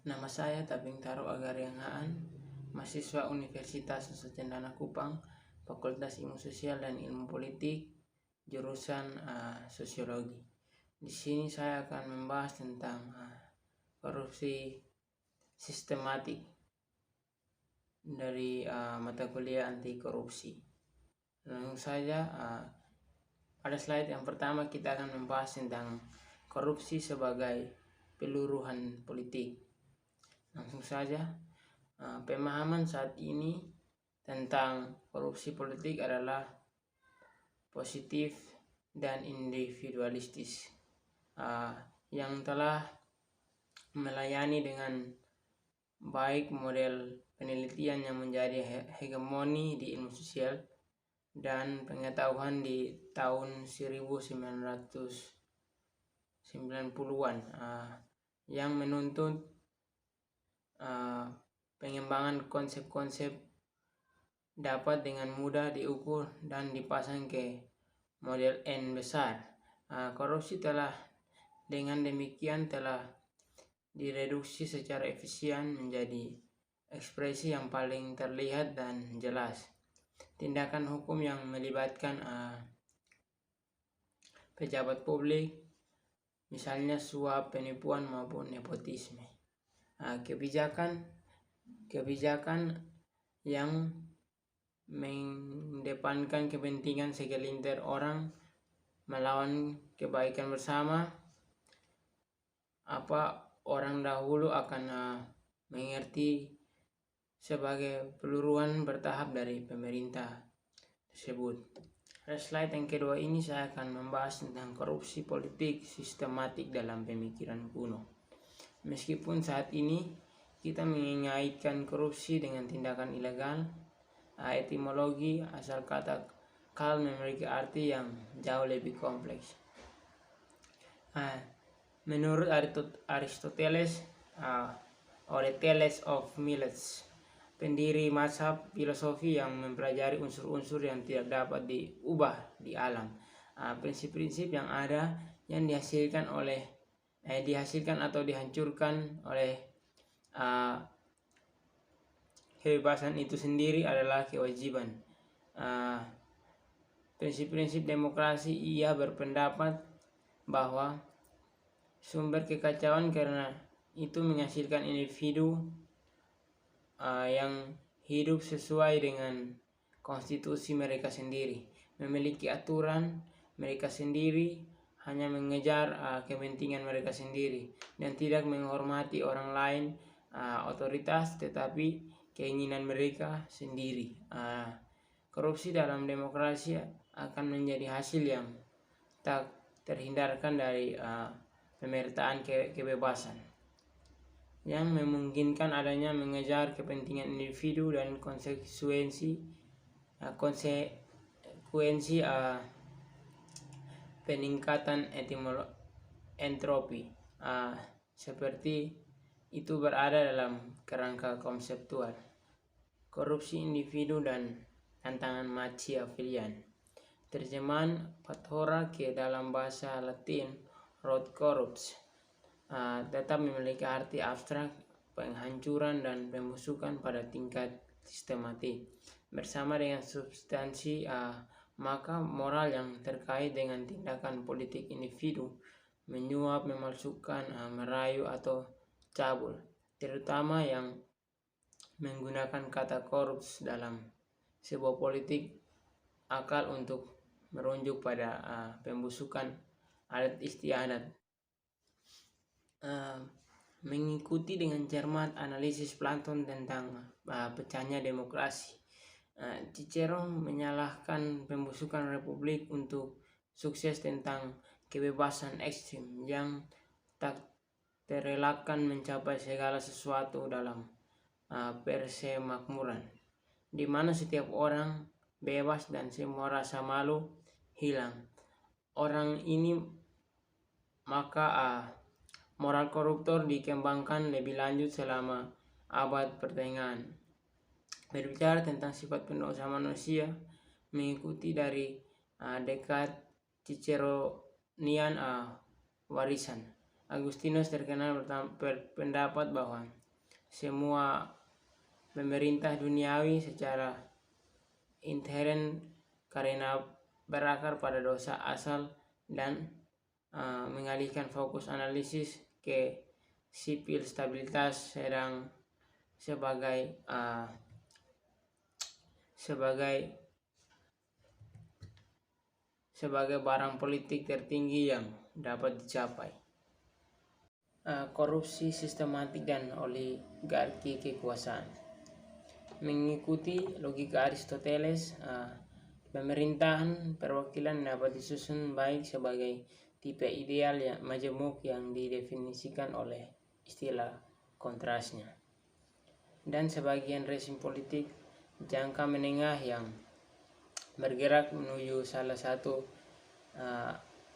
Nama saya Tabing Taro Agariang Haan, mahasiswa Universitas Nusa Cendana Kupang, Fakultas Ilmu Sosial dan Ilmu Politik, jurusan Sosiologi. Di sini saya akan membahas tentang korupsi sistematik dari mata kuliah anti korupsi. Langsung saja, pada slide yang pertama kita akan membahas tentang korupsi sebagai peluruhan politik. Langsung saja, pemahaman saat ini tentang korupsi politik adalah positif dan individualistis, yang telah melayani dengan baik model penelitian yang menjadi hegemoni di ilmu sosial dan pengetahuan di tahun 1990-an, yang menuntut pengembangan konsep-konsep dapat dengan mudah diukur dan dipasang ke model N besar. Korupsi dengan demikian telah direduksi secara efisien menjadi ekspresi yang paling terlihat dan jelas. Tindakan hukum yang melibatkan pejabat publik, misalnya suap, penipuan maupun nepotisme. Kebijakan yang mengedepankan kepentingan segelintir orang melawan kebaikan bersama, orang dahulu akan mengerti sebagai peluruhan bertahap dari pemerintah tersebut. Pada slide yang kedua ini saya akan membahas tentang korupsi politik sistematik dalam pemikiran kuno. Meskipun saat ini kita mengaitkan korupsi dengan tindakan ilegal, etimologi asal kata kal memiliki arti yang jauh lebih kompleks. Menurut Aristoteles, Oresteles of Miletus, pendiri mazhab filosofi yang mempelajari unsur-unsur yang tidak dapat diubah di alam, prinsip-prinsip yang ada yang dihasilkan atau dihancurkan oleh kebebasan itu sendiri adalah kewajiban. Prinsip-prinsip demokrasi ia berpendapat bahwa sumber kekacauan karena itu menghasilkan individu yang hidup sesuai dengan konstitusi mereka sendiri, memiliki aturan mereka sendiri, hanya mengejar kepentingan mereka sendiri dan tidak menghormati orang lain, otoritas, tetapi keinginan mereka sendiri. Korupsi dalam demokrasi akan menjadi hasil yang tak terhindarkan dari pemertaan kebebasan yang memungkinkan adanya mengejar kepentingan individu dan konsekuensi peningkatan entropi, seperti itu berada dalam kerangka konseptual korupsi individu dan tantangan Machiavellian. Terjemahan Pathora ke dalam bahasa Latin rot corrupts tetap memiliki arti abstrak, penghancuran dan pembusukan pada tingkat sistematik bersama dengan substansi, maka moral yang terkait dengan tindakan politik individu, menyuap, memalsukan, merayu atau cabul, terutama yang menggunakan kata korups dalam sebuah politik akal untuk merujuk pada pembusukan adat istiadat. Mengikuti dengan cermat analisis Platon tentang pecahnya demokrasi, Cicero menyalahkan pembusukan republik untuk sukses tentang kebebasan ekstrim yang tak terelakkan mencapai segala sesuatu dalam persemakmuran, di mana setiap orang bebas dan semua rasa malu hilang. Orang ini maka moral koruptor dikembangkan lebih lanjut selama abad pertengahan. Berbicara tentang sifat pendosa manusia mengikuti dari dekat Ciceronian warisan Agustinus terkenal berpendapat bahwa semua pemerintah duniawi secara intern karena berakar pada dosa asal dan mengalihkan fokus analisis ke sipil stabilitas sebagai barang politik tertinggi yang dapat dicapai. Korupsi sistematik dan oligarki kekuasaan. Mengikuti logika Aristoteles, pemerintahan perwakilan dapat disusun baik sebagai tipe ideal majemuk yang didefinisikan oleh istilah kontrasnya, dan sebagian rezim politik jangka menengah yang bergerak menuju salah satu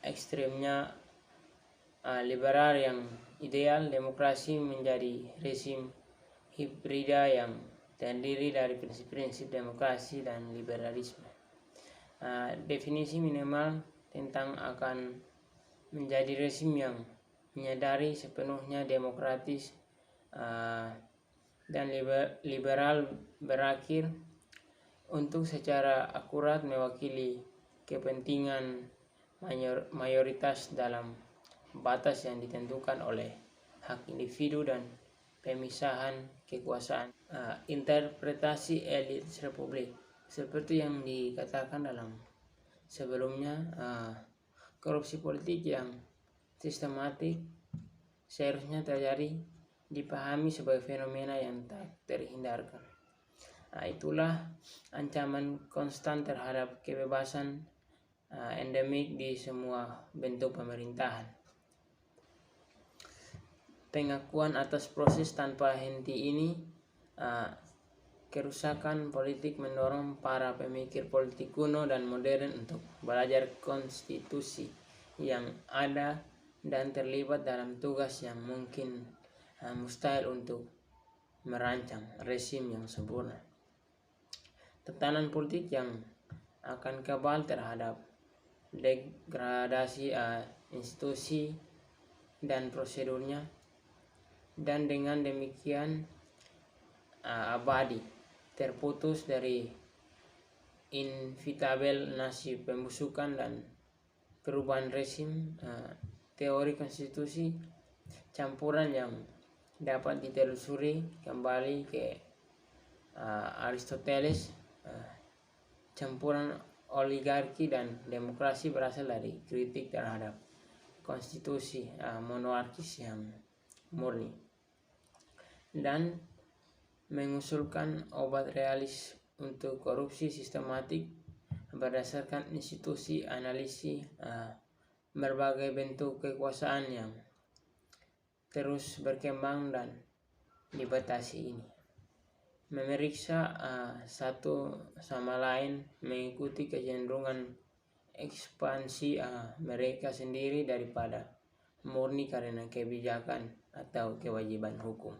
ekstremnya liberal yang ideal. Demokrasi menjadi rezim hibrida yang terdiri dari prinsip-prinsip demokrasi dan liberalisme. Definisi minimal tentang akan menjadi rezim yang menyadari sepenuhnya demokratis dan liberal berakhir untuk secara akurat mewakili kepentingan mayoritas dalam batas yang ditentukan oleh hak individu dan pemisahan kekuasaan. Interpretasi elit republik seperti yang dikatakan dalam sebelumnya, korupsi politik yang sistematik seharusnya terjadi dipahami sebagai fenomena yang tak terhindarkan. Itulah ancaman konstan terhadap kebebasan endemik di semua bentuk pemerintahan. Pengakuan atas proses tanpa henti ini, kerusakan politik mendorong para pemikir politik kuno dan modern untuk belajar konstitusi yang ada dan terlibat dalam tugas yang mungkin mustahil untuk merancang rezim yang sempurna. Tekanan politik yang akan kebal terhadap degradasi institusi dan prosedurnya, dan dengan demikian abadi terputus dari inevitable nasib pembusukan dan perubahan rezim. Teori konstitusi campuran yang dapat ditelusuri kembali ke Aristoteles. Campuran oligarki dan demokrasi berasal dari kritik terhadap konstitusi monarkis yang murni, dan mengusulkan obat realis untuk korupsi sistematik berdasarkan institusi analisis berbagai bentuk kekuasaan yang terus berkembang dan dibatasi ini. Memeriksa satu sama lain mengikuti kecenderungan ekspansi mereka sendiri daripada murni karena kebijakan atau kewajiban hukum.